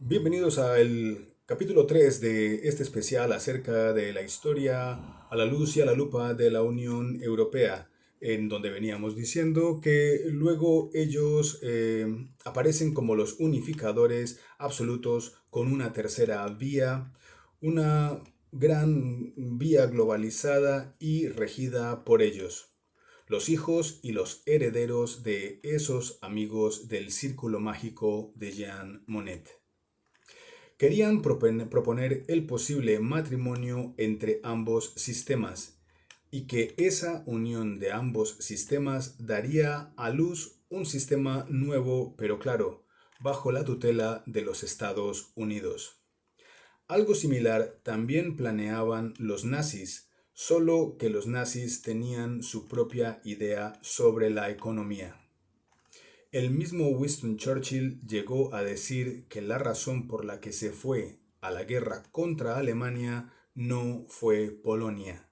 Bienvenidos al capítulo 3 de este especial acerca de la historia a la luz y a la lupa de la Unión Europea, en donde veníamos diciendo que luego ellos aparecen como los unificadores absolutos con una tercera vía, una gran vía globalizada y regida por ellos, los hijos y los herederos de esos amigos del círculo mágico de Jean Monnet. Querían proponer el posible matrimonio entre ambos sistemas y que esa unión de ambos sistemas daría a luz un sistema nuevo, pero claro, bajo la tutela de los Estados Unidos. Algo similar también planeaban los nazis, solo que los nazis tenían su propia idea sobre la economía. El mismo Winston Churchill llegó a decir que la razón por la que se fue a la guerra contra Alemania no fue Polonia,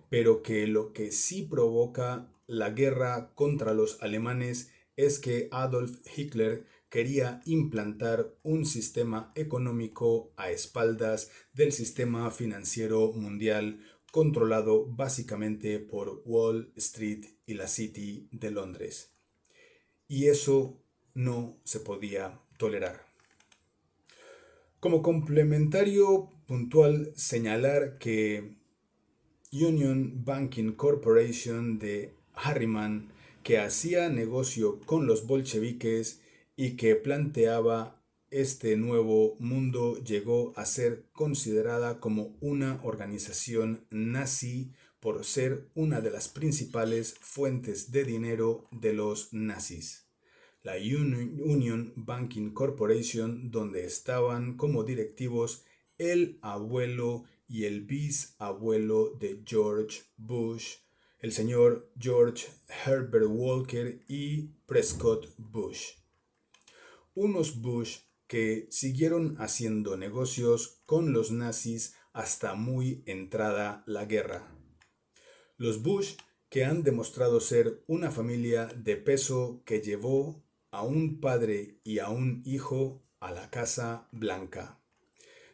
pero que lo que sí provoca la guerra contra los alemanes es que Adolf Hitler quería implantar un sistema económico a espaldas del sistema financiero mundial controlado básicamente por Wall Street y la City de Londres. Y eso no se podía tolerar. Como complementario puntual, señalar que Union Banking Corporation de Harriman, que hacía negocio con los bolcheviques y que planteaba este nuevo mundo, llegó a ser considerada como una organización nazi por ser una de las principales fuentes de dinero de los nazis. La Union Banking Corporation, donde estaban como directivos el abuelo y el bisabuelo de George Bush, el señor George Herbert Walker y Prescott Bush. Unos Bush que siguieron haciendo negocios con los nazis hasta muy entrada la guerra. Los Bush que han demostrado ser una familia de peso que llevó a un padre y a un hijo a la Casa Blanca.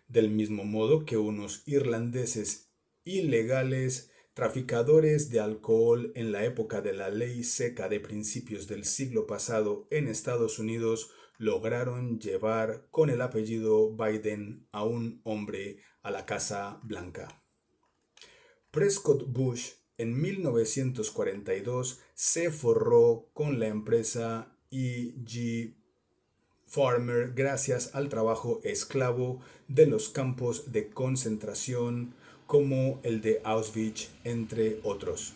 Del mismo modo que unos irlandeses ilegales, traficadores de alcohol en la época de la ley seca de principios del siglo pasado en Estados Unidos, lograron llevar con el apellido Biden a un hombre a la Casa Blanca. Prescott Bush en 1942 se forró con la empresa E.G. Farmer gracias al trabajo esclavo de los campos de concentración como el de Auschwitz, entre otros.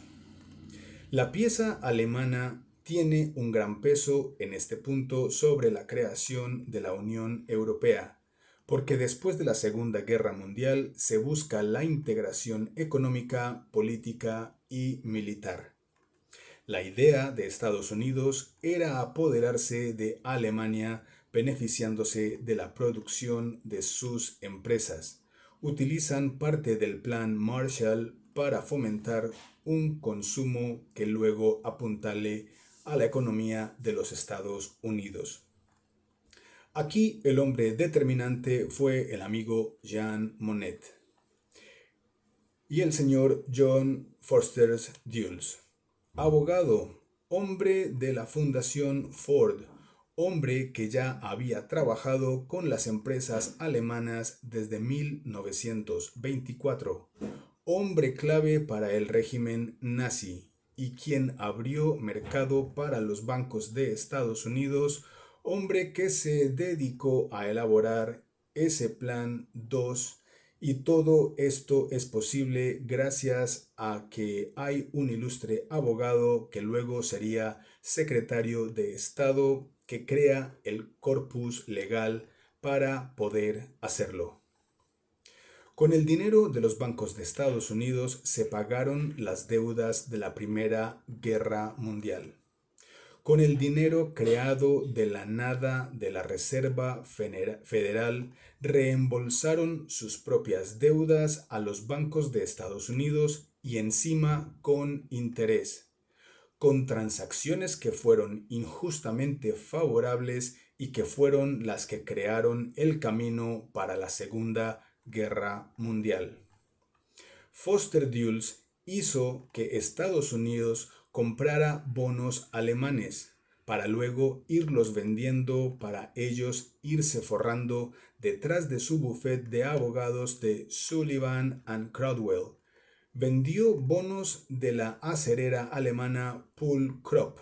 La pieza alemana tiene un gran peso en este punto sobre la creación de la Unión Europea, porque después de la Segunda Guerra Mundial se busca la integración económica, política y militar. La idea de Estados Unidos era apoderarse de Alemania beneficiándose de la producción de sus empresas. Utilizan parte del Plan Marshall para fomentar un consumo que luego apuntale a la economía de los Estados Unidos. Aquí el hombre determinante fue el amigo Jean Monnet y el señor John Foster Dulles, abogado, hombre de la Fundación Ford, hombre que ya había trabajado con las empresas alemanas desde 1924, hombre clave para el régimen nazi y quien abrió mercado para los bancos de Estados Unidos, hombre que se dedicó a elaborar ese plan 2. Y todo esto es posible gracias a que hay un ilustre abogado que luego sería secretario de Estado que crea el corpus legal para poder hacerlo. Con el dinero de los bancos de Estados Unidos se pagaron las deudas de la Primera Guerra Mundial. Con el dinero creado de la nada de la Reserva Federal, reembolsaron sus propias deudas a los bancos de Estados Unidos y encima con interés, con transacciones que fueron injustamente favorables y que fueron las que crearon el camino para la Segunda Guerra Mundial. Foster Dulles hizo que Estados Unidos comprara bonos alemanes para luego irlos vendiendo para ellos irse forrando detrás de su bufete de abogados de Sullivan and Cromwell. Vendió bonos de la acerera alemana Pull-Krop,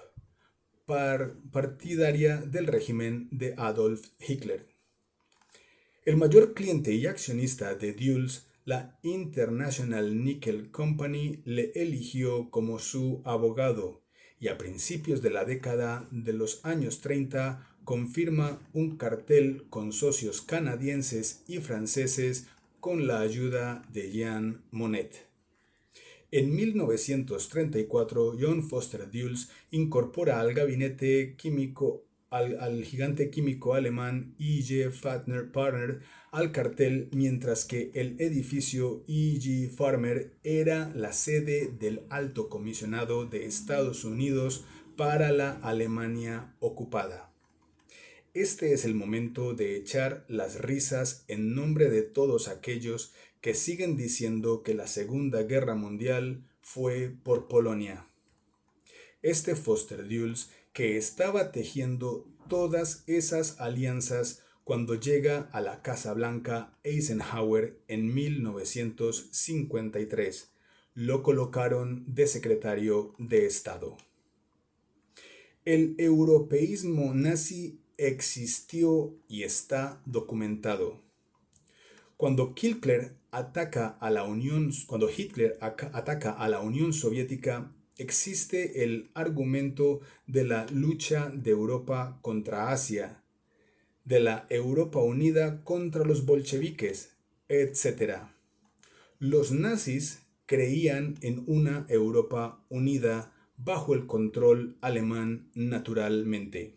partidaria del régimen de Adolf Hitler. El mayor cliente y accionista de Dulles, la International Nickel Company, le eligió como su abogado y a principios de la década de los años 30 confirma un cartel con socios canadienses y franceses con la ayuda de Jean Monnet. En 1934, John Foster Dulles incorpora al gabinete químico al gigante químico alemán E.G. Farmer Partner al cartel, mientras que el edificio E.G. Farmer era la sede del Alto Comisionado de Estados Unidos para la Alemania ocupada. Este es el momento de echar las risas en nombre de todos aquellos que siguen diciendo que la Segunda Guerra Mundial fue por Polonia. Este Foster Dulles, que estaba tejiendo todas esas alianzas cuando llega a la Casa Blanca Eisenhower en 1953, lo colocaron de secretario de Estado. El europeísmo nazi existió y está documentado. Cuando Hitler ataca a la Unión Soviética, existe el argumento de la lucha de Europa contra Asia, de la Europa unida contra los bolcheviques, etc. Los nazis creían en una Europa unida bajo el control alemán naturalmente.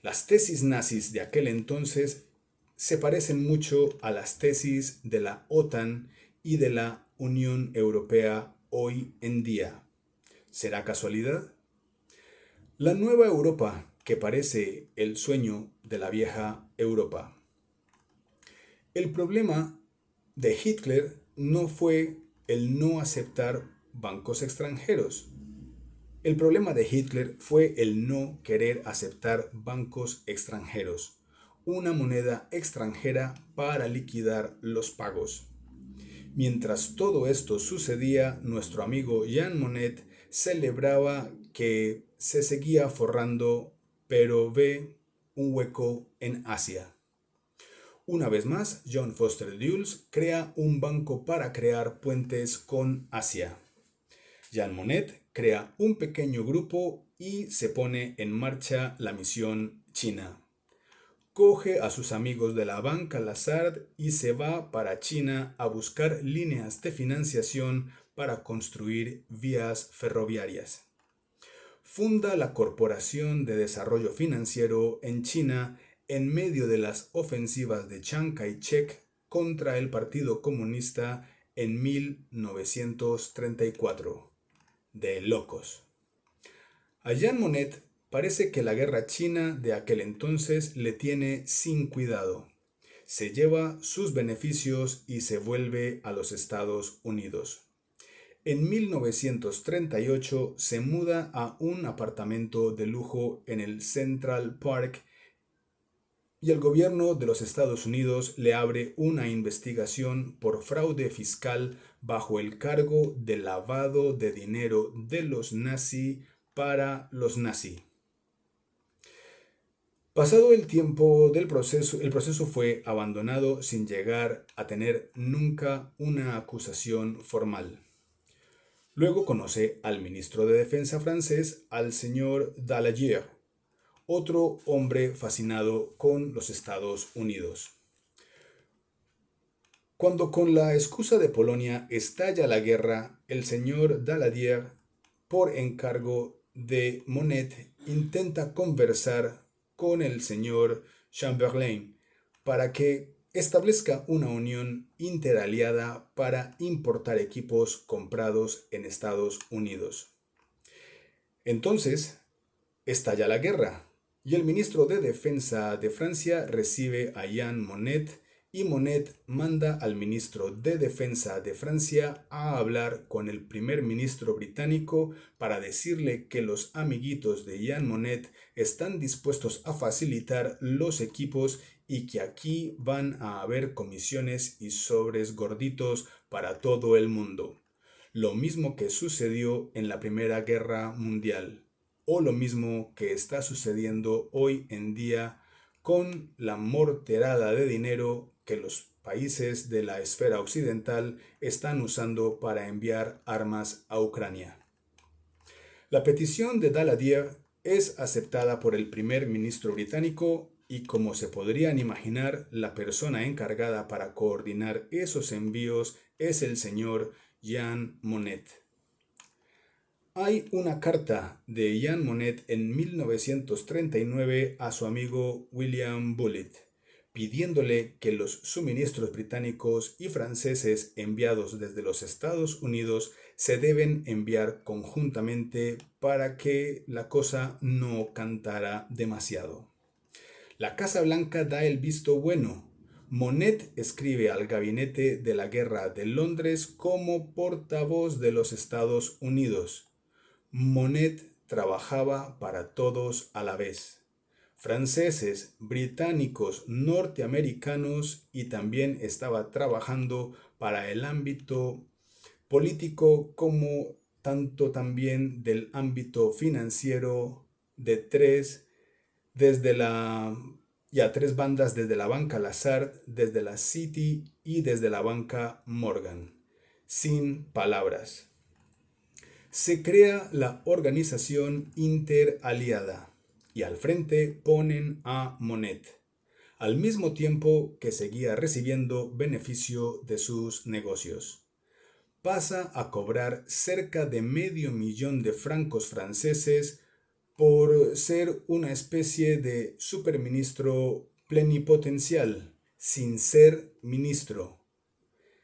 Las tesis nazis de aquel entonces se parecen mucho a las tesis de la OTAN y de la Unión Europea hoy en día. ¿Será casualidad? La nueva Europa, que parece el sueño de la vieja Europa. El problema de Hitler no fue el no aceptar bancos extranjeros. El problema de Hitler fue el no querer aceptar bancos extranjeros, una moneda extranjera para liquidar los pagos. Mientras todo esto sucedía, nuestro amigo Jean Monnet celebraba que se seguía forrando, pero ve un hueco en Asia. Una vez más, John Foster Dulles crea un banco para crear puentes con Asia. Jean Monnet crea un pequeño grupo y se pone en marcha la misión China. Coge a sus amigos de la banca Lazard y se va para China a buscar líneas de financiación para construir vías ferroviarias. Funda la Corporación de Desarrollo Financiero en China en medio de las ofensivas de Chiang Kai-shek contra el Partido Comunista en 1934. De locos. A Jean Monnet parece que la guerra china de aquel entonces le tiene sin cuidado. Se lleva sus beneficios y se vuelve a los Estados Unidos. En 1938 se muda a un apartamento de lujo en el Central Park y el gobierno de los Estados Unidos le abre una investigación por fraude fiscal bajo el cargo de lavado de dinero de los nazi para los nazi. Pasado el tiempo del proceso, el proceso fue abandonado sin llegar a tener nunca una acusación formal. Luego conoce al ministro de Defensa francés, al señor Daladier, otro hombre fascinado con los Estados Unidos. Cuando con la excusa de Polonia estalla la guerra, el señor Daladier, por encargo de Monnet, intenta conversar con el señor Chamberlain para que establezca una unión interaliada para importar equipos comprados en Estados Unidos. Entonces, estalla la guerra. Y el ministro de Defensa de Francia recibe a Jean Monnet y Monnet manda al ministro de Defensa de Francia a hablar con el primer ministro británico para decirle que los amiguitos de Jean Monnet están dispuestos a facilitar los equipos y que aquí van a haber comisiones y sobres gorditos para todo el mundo. Lo mismo que sucedió en la Primera Guerra Mundial, o lo mismo que está sucediendo hoy en día con la morterada de dinero que los países de la esfera occidental están usando para enviar armas a Ucrania. La petición de Daladier es aceptada por el primer ministro británico y, como se podrían imaginar, la persona encargada para coordinar esos envíos es el señor Jean Monnet. Hay una carta de Jean Monnet en 1939 a su amigo William Bullitt, pidiéndole que los suministros británicos y franceses enviados desde los Estados Unidos se deben enviar conjuntamente para que la cosa no cantara demasiado. La Casa Blanca da el visto bueno. Monnet escribe al Gabinete de la Guerra de Londres como portavoz de los Estados Unidos. Monnet trabajaba para todos a la vez: franceses, británicos, norteamericanos, y también estaba trabajando para el ámbito político como tanto también del ámbito financiero de desde la tres bandas, desde la banca Lazard, desde la Citi y desde la banca Morgan. Sin palabras. Se crea la organización interaliada y al frente ponen a Monnet, al mismo tiempo que seguía recibiendo beneficio de sus negocios. Pasa a cobrar cerca de $500,000 de francos franceses por ser una especie de superministro plenipotencial, sin ser ministro.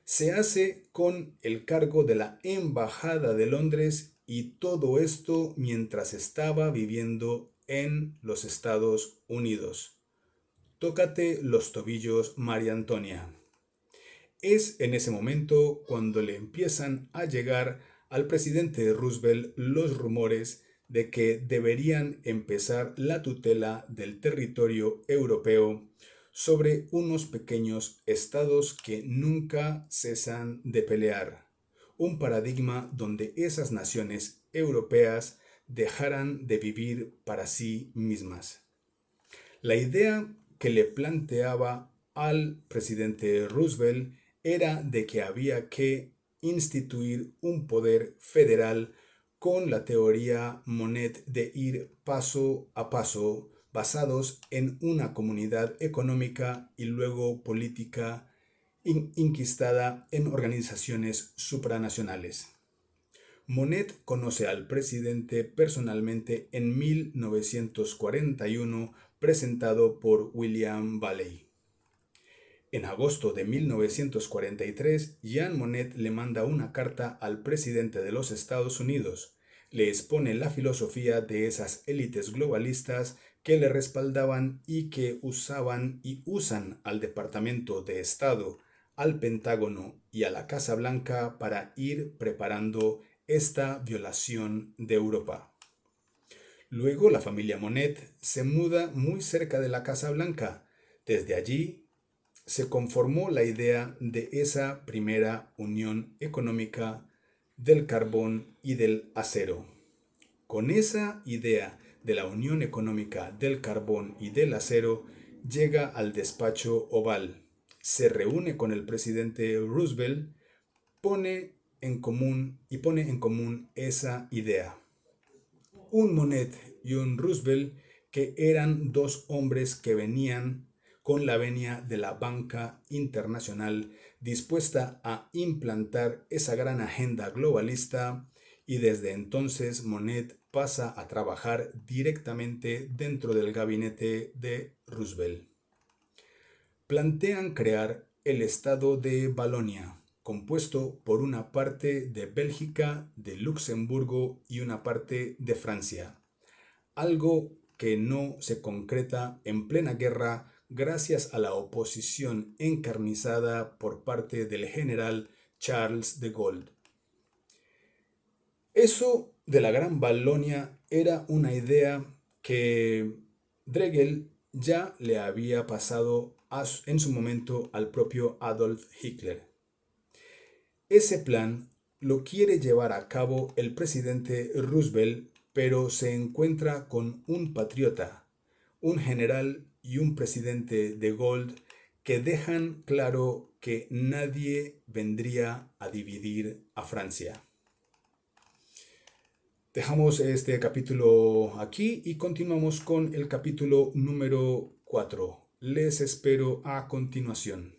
Se hace con el cargo de la Embajada de Londres y todo esto mientras estaba viviendo en los Estados Unidos. Tócate los tobillos, María Antonia. Es en ese momento cuando le empiezan a llegar al presidente Roosevelt los rumores de que deberían empezar la tutela del territorio europeo sobre unos pequeños estados que nunca cesan de pelear, un paradigma donde esas naciones europeas dejaran de vivir para sí mismas. La idea que le planteaba al presidente Roosevelt era de que había que instituir un poder federal con la teoría Monnet de ir paso a paso, basados en una comunidad económica y luego política inquistada en organizaciones supranacionales. Monnet conoce al presidente personalmente en 1941, presentado por William Valley. En agosto de 1943, Jean Monnet le manda una carta al presidente de los Estados Unidos. Le expone la filosofía de esas élites globalistas que le respaldaban y que usaban y usan al Departamento de Estado, al Pentágono y a la Casa Blanca para ir preparando esta violación de Europa. Luego la familia Monnet se muda muy cerca de la Casa Blanca. Desde allí se conformó la idea de esa primera unión económica del carbón y del acero. Con esa idea de la unión económica del carbón y del acero, llega al despacho oval, se reúne con el presidente Roosevelt, pone en común esa idea. Un Monnet y un Roosevelt, que eran dos hombres que venían con la venia de la banca internacional dispuesta a implantar esa gran agenda globalista, y desde entonces Monnet pasa a trabajar directamente dentro del gabinete de Roosevelt. Plantean crear el Estado de Valonia, compuesto por una parte de Bélgica, de Luxemburgo y una parte de Francia. Algo que no se concreta en plena guerra gracias a la oposición encarnizada por parte del general Charles de Gaulle. Eso de la Gran Valonia era una idea que Dregel ya le había pasado en su momento al propio Adolf Hitler. Ese plan lo quiere llevar a cabo el presidente Roosevelt, pero se encuentra con un patriota, un general y un presidente de Gaulle que dejan claro que nadie vendría a dividir a Francia. Dejamos este capítulo aquí y continuamos con el capítulo número 4. Les espero a continuación.